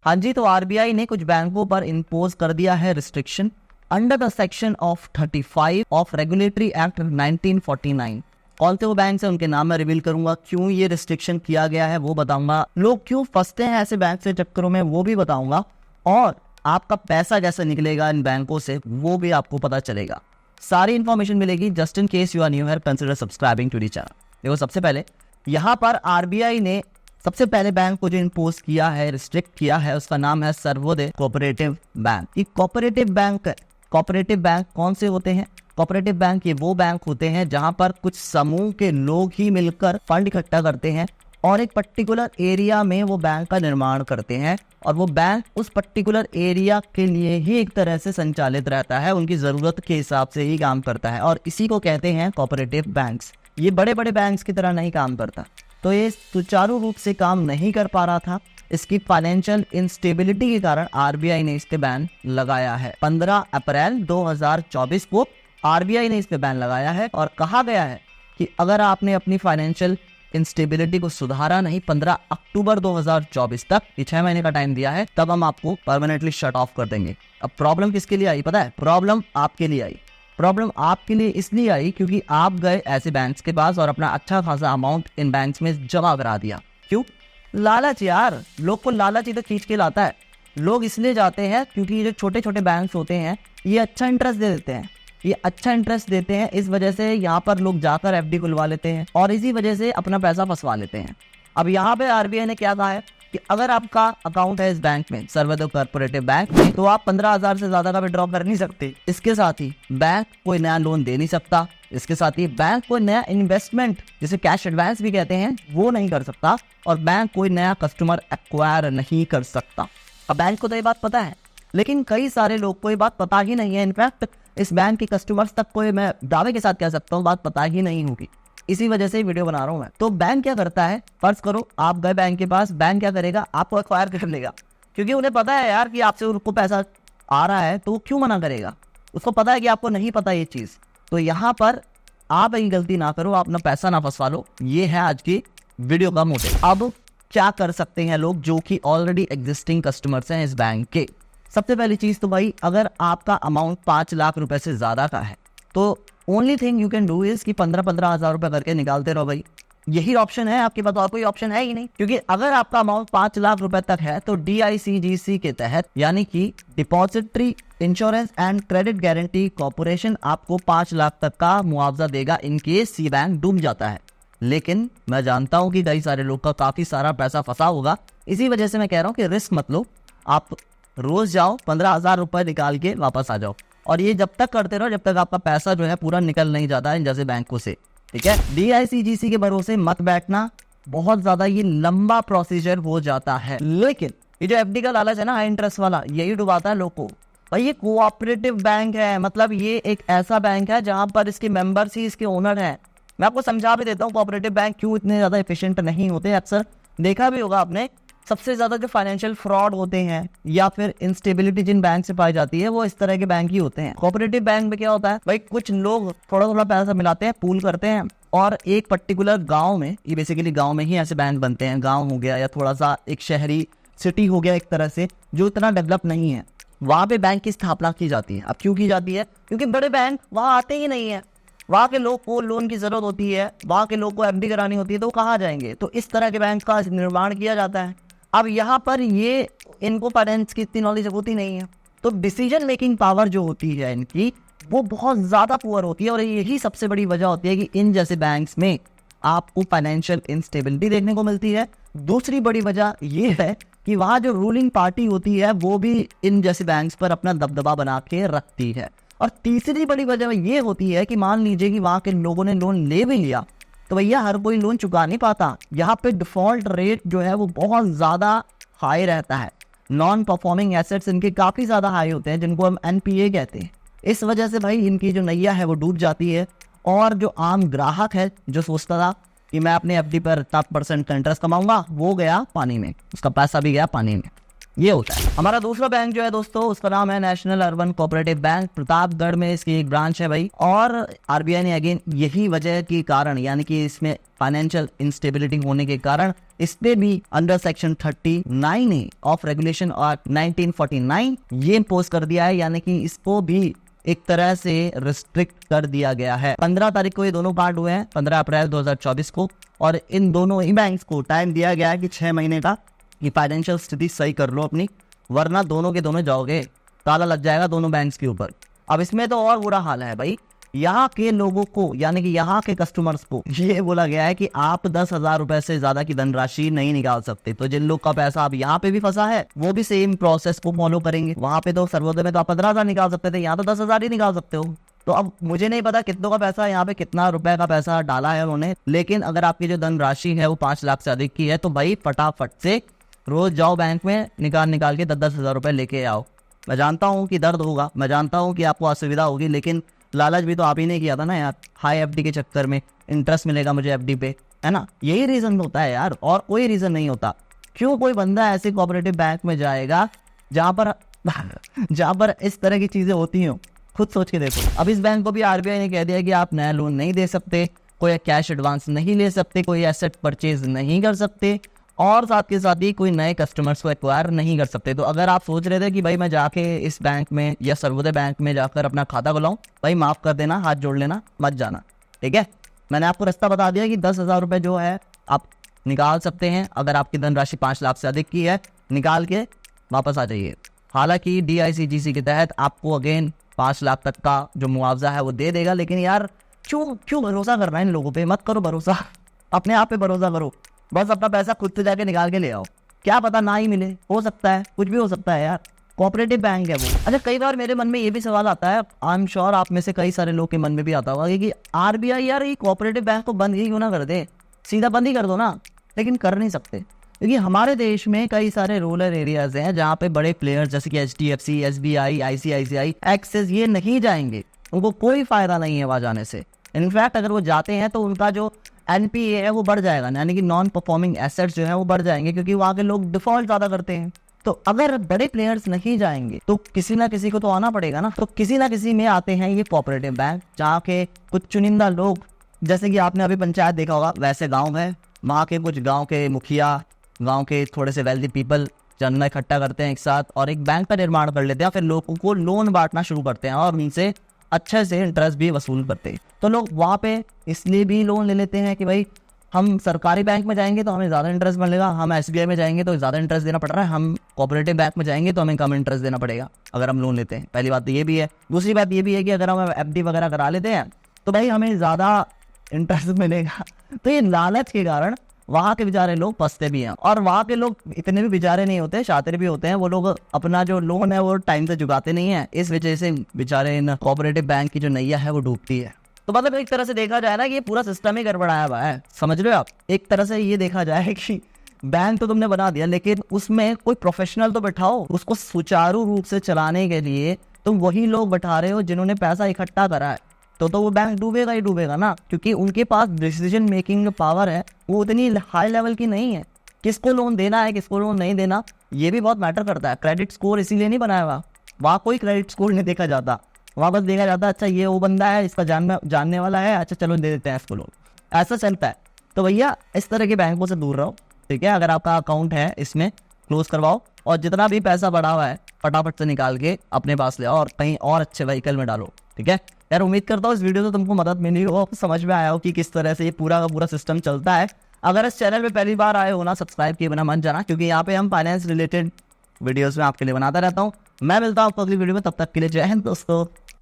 हाँ जी, तो आरबीआई ने कुछ बैंकों पर इम्पोज कर दिया है restriction under the section of 35 of regulatory act 1949। कौन से वो बैंक है उनके नाम मैं रिवील करूंगा, क्यों ये रिस्ट्रिक्शन किया गया है वो बताऊंगा, लोग क्यों फंसते हैं ऐसे बैंक से चक्करों में वो भी बताऊंगा, और आपका पैसा कैसे निकलेगा इन बैंकों से वो भी आपको पता चलेगा। सारी इन्फॉर्मेशन मिलेगी। Just in case you are new here, consider subscribing to the channel. देखो, सबसे पहले यहाँ पर आरबीआई ने सबसे पहले बैंक को जो इम्पोज किया है, रिस्ट्रिक्ट किया है, उसका नाम है सर्वोदय कोऑपरेटिव बैंक। ये कोऑपरेटिव बैंक, कोऑपरेटिव बैंक कौन से होते हैं? कोऑपरेटिव बैंक ये वो बैंक होते हैं जहां पर कुछ समूह के लोग ही मिलकर फंड इकट्ठा करते हैं और एक पर्टिकुलर एरिया में वो बैंक का निर्माण करते हैं, और वो बैंक उस पर्टिकुलर एरिया के लिए ही एक तरह से संचालित रहता है, उनकी जरूरत के हिसाब से ही काम करता है, और इसी को कहते हैं कोऑपरेटिव बैंक्स। ये बड़े बड़े बैंक्स की तरह नहीं काम करता, तो ये सुचारू रूप से काम नहीं कर पा रहा था। इसकी फाइनेंशियल इंस्टेबिलिटी के कारण आरबीआई ने इस पे बैन लगाया है। 15 अप्रैल 2024 को आरबीआई ने इस पे बैन लगाया है और कहा गया है कि अगर आपने अपनी फाइनेंशियल इंस्टेबिलिटी को सुधारा नहीं 15 अक्टूबर 2024 तक, ये 6 महीने का टाइम दिया है, तब हम आपको परमानेंटली शट ऑफ कर देंगे। अब प्रॉब्लम किसके लिए आई पता है? प्रॉब्लम आपके लिए आई। प्रॉब्लम आपके लिए इसलिए आई क्योंकि आप गए ऐसे बैंक्स के पास और अपना अच्छा खासा अमाउंट इन बैंक्स में जमा करा दिया। क्यों? लालच यार, लोग को लालच ही तो खींच के लाता है। लोग इसलिए जाते हैं क्योंकि ये जो छोटे छोटे बैंक्स होते हैं ये अच्छा इंटरेस्ट दे देते हैं, ये अच्छा इंटरेस्ट देते हैं, इस वजह से यहाँ पर लोग जाकर एफडी खुलवा लेते हैं और इसी वजह से अपना पैसा फंसवा लेते हैं। अब यहाँ पे आरबीआई ने क्या कहा है कि अगर आपका अकाउंट है इस बैंक में, सर्वोदय कोऑपरेटिव बैंक में, तो आप 15,000 से ज्यादा का विड्रॉ कर नहीं सकते। इसके साथ ही बैंक कोई नया लोन दे नहीं सकता, इसके साथ ही बैंक कोई नया इन्वेस्टमेंट जिसे कैश एडवांस भी कहते हैं वो नहीं कर सकता, और बैंक कोई नया कस्टमर एक्वायर नहीं कर सकता। अब बैंक को तो ये बात पता है, लेकिन कई सारे लोग को ये बात पता ही नहीं है। इनफैक्ट इस बैंक के कस्टमर्स तक को मैं दावे के साथ कह सकता हूँ बात पता ही नहीं होगी। इसी वजह से वीडियो बना रहा हूँ मैं। तो बैंक क्या करता है, फर्ज करो आप गए बैंक के पास, बैंक क्या करेगा, आपको एक्वायर कर लेगा, क्योंकि उन्हें पता है यार कि आपसे उनको पैसा आ रहा है, तो वो क्यों मना करेगा? उसको पता है कि आपको नहीं पता ये चीज़। तो यहाँ पर आप ये गलती ना करो, आप अपना पैसा ना फंसवा लो। ये है आज की वीडियो का मोटिव। अब क्या कर सकते हैं लोग जो कि ऑलरेडी एग्जिस्टिंग कस्टमर्स हैं इस बैंक के? सबसे पहली चीज़ तो भाई, अगर आपका अमाउंट 5 लाख रुपए से ज़्यादा का है तो only thing you can do is कि 15-15 हज़ार रुपए करके निकालते रहो भाई। यही ऑप्शन है आपके पास, और कोई ऑप्शन है ही नहीं। क्योंकि अगर आपका अमाउंट 5 लाख रुपए तक है तो DICGC के तहत, यानी कि depository insurance and credit guarantee corporation, आपको 5 लाख तक का मुआवजा देगा इन केस ये बैंक डूब जाता है। लेकिन मैं जानता हूं कि कई सारे लोग का काफी सारा पैसा फंसा होगा, इसी वजह से मैं कह रहा हूं कि रिस्क मत लो। आप रोज जाओ 15,000 रुपए निकाल के वापस आ जाओ, और ये जब तक करते रहो जब तक आपका पैसा जो है पूरा निकल नहीं जाता इन जैसे बैंकों से। ठीक है, DICGC के भरोसे मत बैठना, बहुत ज्यादा ये लंबा प्रोसीजर हो जाता है। लेकिन ये जो एफडी का लालच है ना, हाई इंटरेस्ट वाला, यही डुबाता है लोग को। भाई ये कोऑपरेटिव बैंक है, मतलब ये एक ऐसा बैंक है जहां पर इसके मेंबर्स ही इसके ओनर हैं। मैं आपको समझा भी देता हूँ कोऑपरेटिव बैंक क्यों इतने ज्यादा एफिशिएंट नहीं होते। अक्सर देखा भी होगा आपने, सबसे ज्यादा जो फाइनेंशियल फ्रॉड होते हैं या फिर इंस्टेबिलिटी जिन बैंक से पाई जाती है वो इस तरह के बैंक ही होते हैं। कोऑपरेटिव बैंक में क्या होता है भाई, कुछ लोग थोड़ा थोड़ा पैसा मिलाते हैं, पूल करते हैं, और एक पर्टिकुलर गांव में, ये बेसिकली गांव में ही ऐसे बैंक बनते हैं, गांव हो गया या थोड़ा सा एक शहरी सिटी हो गया एक तरह से जो इतना डेवलप नहीं है, वहां पे बैंक की स्थापना की जाती है। अब क्यों की जाती है? क्योंकि बड़े बैंक वहां आते ही नहीं है, वहाँ के लोग को लोन की जरूरत होती है, वहाँ के लोग को एफडी करानी होती है, तो वो कहाँ जाएंगे? तो इस तरह के बैंक का निर्माण किया जाता है। अब यहाँ पर ये इनको फाइनेंस की इतनी नॉलेज होती नहीं है, तो डिसीजन मेकिंग पावर जो होती है इनकी वो बहुत ज़्यादा पुअर होती है, और यही सबसे बड़ी वजह होती है कि इन जैसे बैंक्स में आपको फाइनेंशियल इंस्टेबिलिटी देखने को मिलती है। दूसरी बड़ी वजह ये है कि वहाँ जो रूलिंग पार्टी होती है वो भी इन जैसे बैंक्स पर अपना दबदबा बना के रखती है। और तीसरी बड़ी वजह ये होती है कि मान लीजिए कि वहाँ के लोगों ने लोन ले भी लिया, तो भैया हर कोई लोन चुका नहीं पाता। यहाँ पे डिफॉल्ट रेट जो है वो बहुत ज़्यादा हाई रहता है। नॉन परफॉर्मिंग एसेट्स इनके काफ़ी ज़्यादा हाई होते हैं, जिनको हम NPA कहते हैं। इस वजह से भाई इनकी जो नैया है वो डूब जाती है, और जो आम ग्राहक है जो सोचता था कि मैं अपने एफडी पर इतना % का इंटरेस्ट कमाऊंगा, वो गया पानी में, उसका पैसा भी गया पानी में। ये होता है। हमारा दूसरा बैंक जो है दोस्तों, उसका नाम है national urban cooperative bank, Pratapgarh में इसकी एक ब्रांच है भाई। और आरबीआई ने अगेन यही वजह के कारण, यानी कि इसमें फाइनेंशियल इंस्टेबिलिटी होने के कारण, इस पे भी under section 39A of regulation act 1949 ये इम्पोज कर दिया है, यानी कि इसको भी एक तरह से रिस्ट्रिक्ट कर दिया गया है। 15 तारीख को ये दोनों पार्ट हुए हैं, 15 अप्रैल 2024 को, और इन दोनों ही बैंक्स को टाइम दिया गया है कि 6 महीने का कि फाइनेंशियल स्थिति सही कर लो अपनी, वरना दोनों के दोनों जाओगे, ताला लग जाएगा दोनों बैंक्स के ऊपर। अब इसमें तो और बुरा हाल है भाई, यहाँ के लोगों को, यानी कि यहाँ के कस्टमर्स को ये बोला गया है कि आप 10,000 रुपए से ज्यादा की धनराशि नहीं निकाल सकते। तो जिन लोग का पैसा अब यहाँ पे भी फंसा है वो भी सेम प्रोसेस को फॉलो करेंगे। वहां पे तो सर्वोदय में तो आप 15,000 निकाल सकते थे, यहाँ तो 10,000 ही निकाल सकते हो। तो अब मुझे नहीं पता कितनों का पैसा यहाँ पे, कितना रुपए का पैसा डाला है उन्होंने, लेकिन अगर आपकी जो धनराशि है वो 5 लाख से अधिक की है तो भाई फटाफट से रोज जाओ बैंक में, निकाल के 10-10 हजार रुपए लेके आओ। मैं जानता हूँ कि दर्द होगा, मैं जानता हूँ कि आपको असुविधा होगी, लेकिन लालच भी तो आप ही ने किया था ना यार। हाई एफडी के चक्कर में इंटरेस्ट मिलेगा मुझे एफडी पे, है ना, यही रीजन होता है यार, और कोई रीजन नहीं होता। क्यों कोई बंदा ऐसे कोऑपरेटिव बैंक में जाएगा जहाँ पर इस तरह की चीजें होती हैं? खुद सोच के देखो। अब इस बैंक को भी आरबीआई ने कह दिया कि आप नया लोन नहीं दे सकते, कोई कैश एडवांस नहीं ले सकते, कोई एसेट परचेज नहीं कर सकते, और साथ के साथ ही कोई नए कस्टमर्स को एक्वायर नहीं कर सकते। तो अगर आप सोच रहे थे कि भाई मैं जाके इस बैंक में या सर्वोदय बैंक में जाकर अपना खाता खुलाऊं, भाई माफ कर देना, हाथ जोड़ लेना, मत जाना, ठीक है। मैंने आपको रास्ता बता दिया कि 10,000 रुपए जो है आप निकाल सकते हैं। अगर आपकी धनराशि 5 लाख से अधिक की है, निकाल के वापस आ जाइए। हालांकि DICGC के तहत आपको अगेन 5 लाख तक का जो मुआवजा है वो दे देगा, लेकिन यार क्यों भरोसा करना है इन लोगों पे? मत करो भरोसा, अपने आप पे भरोसा करो। बस अपना पैसा खुद से जाके निकाल के ले आओ, क्या पता ना ही मिले, हो सकता है, कुछ भी हो सकता है यार। कोऑपरेटिव बैंक है वो। अच्छा, कई बार मेरे मन में ये भी सवाल आता है, आई एम श्योर आप में से कई सारे लोग के मन में भी आता होगा कि आरबीआई यार ये कोऑपरेटिव बैंक को बंद ही क्यों ना कर दे, सीधा बंद ही कर दो ना। लेकिन कर नहीं सकते, क्योंकि हमारे देश में कई सारे रूरल एरियाज हैं जहाँ पे बड़े प्लेयर्स जैसे कि HDFC, SBI, ICICI, एक्सिस ये नहीं जाएंगे, उनको कोई फायदा नहीं है वहाँ जाने से। इनफैक्ट अगर वो जाते हैं तो उनका जो NPA है वो बढ़ जाएगा, यानी कि नॉन परफॉर्मिंग एसेट्स जो है वो बढ़ जाएंगे, क्योंकि वहाँ के लोग डिफॉल्ट ज्यादा करते हैं। तो अगर बड़े प्लेयर्स नहीं जाएंगे तो किसी ना किसी को तो आना पड़ेगा ना। तो किसी ना किसी में आते हैं ये कोऑपरेटिव बैंक, जहाँ के कुछ चुनिंदा लोग, जैसे कि आपने अभी पंचायत देखा होगा, वैसे गाँव है, वहाँ के कुछ गाँव के मुखिया, गाँव के थोड़े से वेल्दी पीपल चंदा इकट्ठा करते हैं एक साथ और एक बैंक का निर्माण कर लेते हैं, फिर लोगों को लोन बांटना शुरू करते हैं और उनसे अच्छे से इंटरेस्ट भी वसूल करते हैं। तो लोग वहाँ पे इसलिए भी लोन ले लेते हैं कि भाई हम सरकारी बैंक में जाएंगे तो हमें ज़्यादा इंटरेस्ट मिलेगा, हम SBI में जाएंगे तो ज़्यादा इंटरेस्ट देना पड़ रहा है, हम कोऑपरेटिव बैंक में जाएंगे तो हमें कम इंटरेस्ट देना पड़ेगा अगर हम लोन लेते हैं। पहली बात तो ये भी है। दूसरी बात ये भी है कि अगर हम FD वगैरह करा लेते हैं तो भाई हमें ज़्यादा इंटरेस्ट मिलेगा। तो ये लालच के कारण वहाँ के बेचारे लोग फंसते भी हैं, और वहाँ के लोग इतने भी बेचारे नहीं होते, शातिर भी होते हैं। वो लोग अपना जो लोन है वो टाइम से चुकाते नहीं है, इस वजह से बेचारे इन कोऑपरेटिव बैंक की जो नैया है वो डूबती है। तो मतलब एक तरह से देखा जाए ना कि ये पूरा सिस्टम ही गड़बड़ाया हुआ है, समझ रहे हो आप। एक तरह से ये देखा जाए कि बैंक तो तुमने बना दिया, लेकिन उसमें कोई प्रोफेशनल तो बैठाओ, उसको सुचारू रूप से चलाने के लिए तुम वही लोग बैठा रहे हो जिन्होंने पैसा इकट्ठा करा है। तो वो बैंक डूबेगा ही डूबेगा ना, क्योंकि उनके पास डिसीजन मेकिंग पावर है वो उतनी हाई लेवल की नहीं है। किसको लोन देना है, किसको लोन नहीं देना, ये भी बहुत मैटर करता है। क्रेडिट स्कोर इसीलिए नहीं बनाया हुआ, वहाँ कोई क्रेडिट स्कोर नहीं देखा जाता, वहाँ बस देखा जाता अच्छा ये वो बंदा है, इसका जानने वाला है, अच्छा चलो दे देते हैं इसको लोन, ऐसा चलता है। तो भैया इस तरह के बैंकों से दूर रहो, ठीक है। अगर आपका अकाउंट है इसमें क्लोज करवाओ, और जितना भी पैसा बढ़ा हुआ है फटाफट से निकाल के अपने पास ले आओ और कहीं और अच्छे व्हीकल में डालो, ठीक है। यार उम्मीद करता हूँ इस वीडियो से तुमको मदद मिली हो, समझ में आया हो कि किस तरह से ये पूरा का पूरा सिस्टम चलता है। अगर इस चैनल पे पहली बार आए हो ना, सब्सक्राइब किए बिना मत जाना, क्योंकि यहाँ पे हम फाइनेंस रिलेटेड वीडियोस में आपके लिए बनाता रहता हूँ। मैं मिलता हूँ आपको अगली वीडियो में, तब तक के लिए जय हिंद दोस्तों।